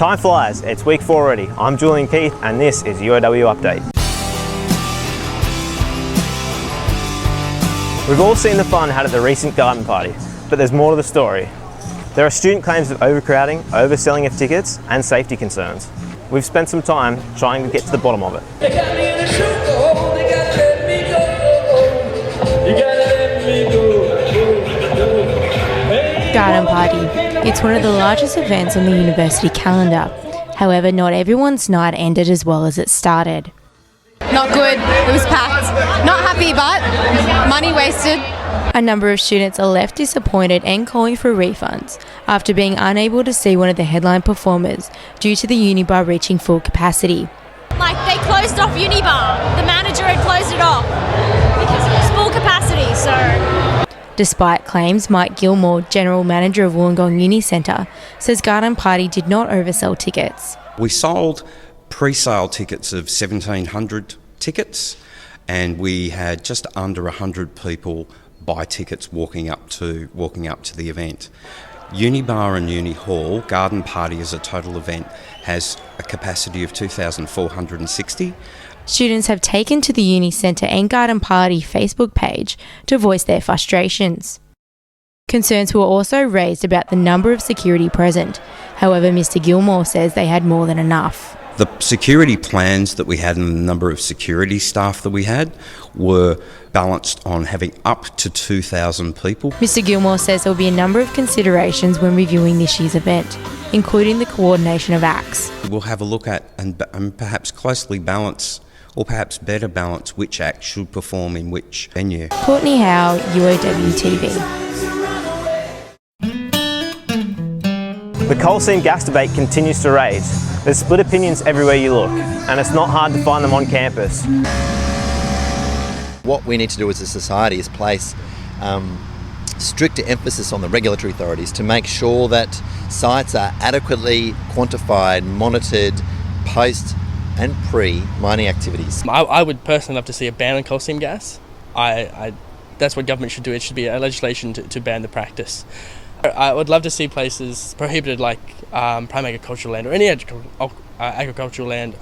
Time flies, it's week 4 already. I'm Julian Keith and this is UOW Update. We've all seen the fun had at the recent garden party, but there's more to the story. There are student claims of overcrowding, overselling of tickets and safety concerns. We've spent some time trying to get to the bottom of it. Garden Party. It's one of the largest events on the university calendar. However, not everyone's night ended as well as it started. Not good. It was packed. Not happy, but money wasted. A number of students are left disappointed and calling for refunds after being unable to see one of the headline performers due to the Unibar reaching full capacity. They closed off Unibar. The manager had closed it off because it was full capacity, so... Despite claims, Mike Gilmore, General Manager of Wollongong UniCentre, says Garden Party did not oversell tickets. We sold pre-sale tickets of 1,700 tickets and we had just under 100 people buy tickets walking up to the event. Unibar and Uni Hall, Garden Party as a total event, has a capacity of 2,460. Students have taken to the UniCentre and Garden Party Facebook page to voice their frustrations. Concerns were also raised about the number of security present. However, Mr Gilmore says they had more than enough. The security plans that we had and the number of security staff that we had were balanced on having up to 2,000 people. Mr Gilmore says there will be a number of considerations when reviewing this year's event, including the coordination of acts. We'll have a look at and perhaps closely balance, or perhaps better balance, which act should perform in which venue. Courtney Howe, UOW TV. The coal seam gas debate continues to rage. There's split opinions everywhere you look, and it's not hard to find them on campus. What we need to do as a society is place stricter emphasis on the regulatory authorities to make sure that sites are adequately quantified, monitored, post and pre-mining activities. I would personally love to see a ban on coal seam gas. That's what government should do. It should be a legislation to ban the practice. I would love to see places prohibited like prime agricultural land or any agricultural land,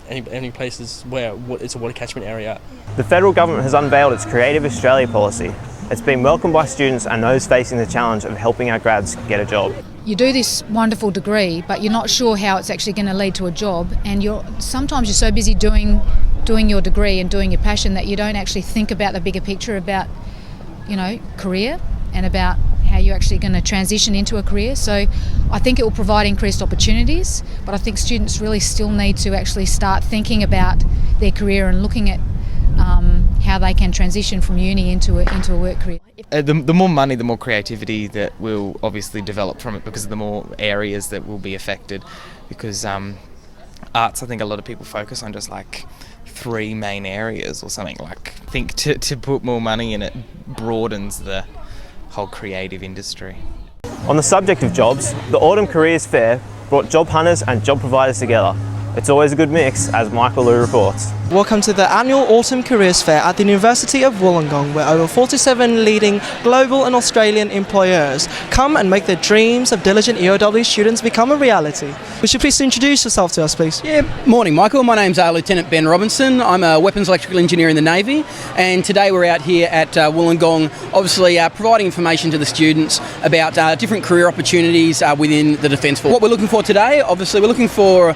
any places where it's a water catchment area. The federal government has unveiled its Creative Australia policy. It's been welcomed by students and those facing the challenge of helping our grads get a job. You do this wonderful degree, but you're not sure how it's actually going to lead to a job, and sometimes you're so busy doing your degree and doing your passion that you don't actually think about the bigger picture about, career and about how you're actually going to transition into a career. So I think it will provide increased opportunities, but I think students really still need to actually start thinking about their career and looking at how they can transition from uni into a work career. The more money, the more creativity that will obviously develop from it, because of the more areas that will be affected. Because arts, I think a lot of people focus on just like 3 main areas or something. Like, I think to put more money in it broadens the whole creative industry. On the subject of jobs, the Autumn Careers Fair brought job hunters and job providers together. It's always a good mix, as Michael Liu reports. Welcome to the annual Autumn Careers Fair at the University of Wollongong, where over 47 leading global and Australian employers come and make their dreams of diligent UOW students become a reality. Would you please introduce yourself to us, please? Yeah, morning Michael. My name's Lieutenant Ben Robinson. I'm a weapons electrical engineer in the Navy, and today we're out here at Wollongong, obviously providing information to the students about different career opportunities within the Defence Force. What we're looking for today, obviously we're looking for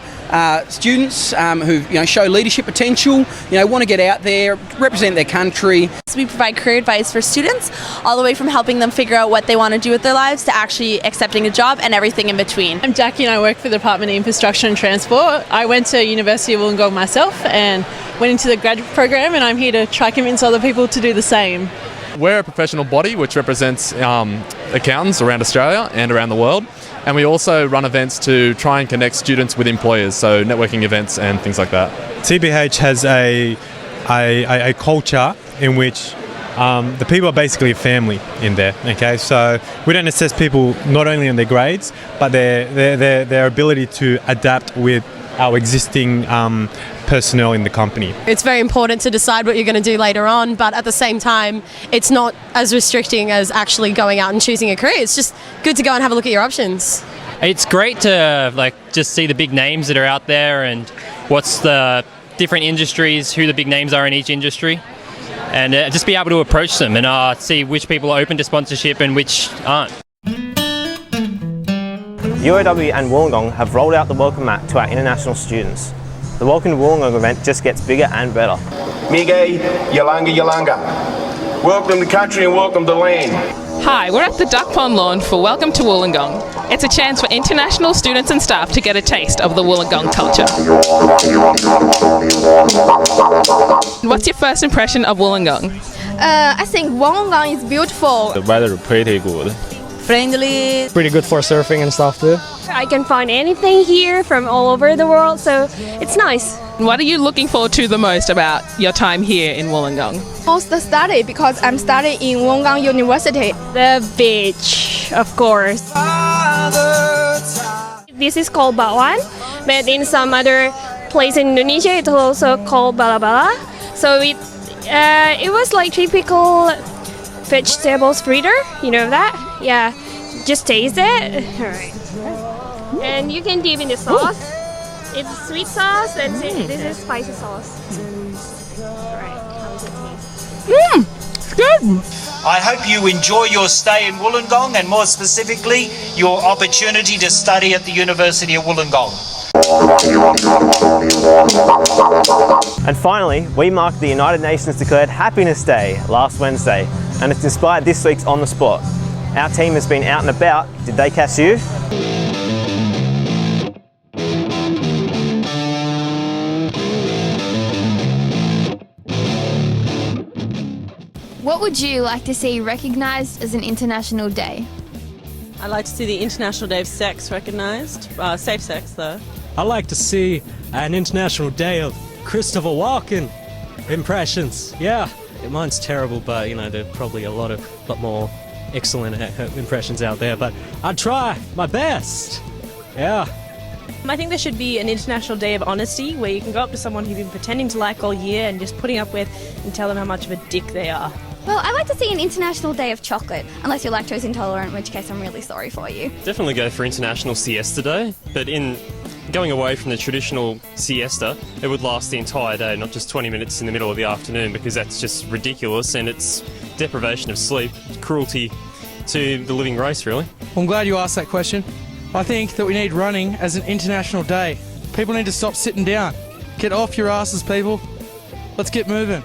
students who show leadership potential, want to get out there, represent their country. We provide career advice for students, all the way from helping them figure out what they want to do with their lives to actually accepting a job and everything in between. I'm Jackie and I work for the Department of Infrastructure and Transport. I went to University of Wollongong myself and went into the graduate program, and I'm here to try convince other people to do the same. We're a professional body which represents accountants around Australia and around the world, and we also run events to try and connect students with employers, so networking events and things like that. TBH has a culture in which the people are basically a family in there. Okay, so we don't assess people not only on their grades, but their ability to adapt with our existing personnel in the company. It's very important to decide what you're going to do later on, but at the same time, it's not as restricting as actually going out and choosing a career. It's just good to go and have a look at your options. It's great to just see the big names that are out there and what's the different industries, who the big names are in each industry, and just be able to approach them and see which people are open to sponsorship and which aren't. UOW and Wollongong have rolled out the welcome mat to our international students. The Welcome to Wollongong event just gets bigger and better. Mige, Yalanga Yalanga. Welcome to country and welcome to land. Hi, we're at the Duckpond Lawn for Welcome to Wollongong. It's a chance for international students and staff to get a taste of the Wollongong culture. What's your first impression of Wollongong? I think Wollongong is beautiful. The weather is pretty good. Friendly. Pretty good for surfing and stuff too. I can find anything here from all over the world, so it's nice. What are you looking forward to the most about your time here in Wollongong? Most the study, because I'm studying in Wollongong University. The beach, of course. This is called Bakwan, but in some other place in Indonesia it's also called Bala-Bala. So it was like typical vegetables fritter, you know that? Yeah, just taste it. Alright. And you can dip in the sauce. It's sweet sauce and this is spicy sauce. Alright, how does it taste? Good! I hope you enjoy your stay in Wollongong and more specifically your opportunity to study at the University of Wollongong. And finally, we marked the United Nations declared Happiness Day last Wednesday, and it's inspired this week's On the Spot. Our team has been out and about. Did they catch you? What would you like to see recognised as an international day? I'd like to see the International Day of Sex recognised. Safe sex, though. I'd like to see an International Day of Christopher Walken impressions. Yeah, mine's terrible, but you know, there are probably a lot more excellent impressions out there, but I'd try my best. Yeah. I think there should be an International Day of Honesty where you can go up to someone who you've been pretending to like all year and just putting up with and tell them how much of a dick they are. Well, I'd like to see an International Day of Chocolate, unless you're lactose intolerant, in which case I'm really sorry for you. Definitely go for International Siesta Day, but in going away from the traditional siesta, it would last the entire day, not just 20 minutes in the middle of the afternoon, because that's just ridiculous and it's deprivation of sleep, cruelty to the living race, really. I'm glad you asked that question. I think that we need running as an international day. People need to stop sitting down. Get off your asses, people. Let's get moving.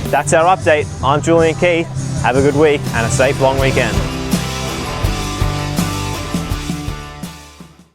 That's our update. I'm Julian Key. Have a good week and a safe long weekend.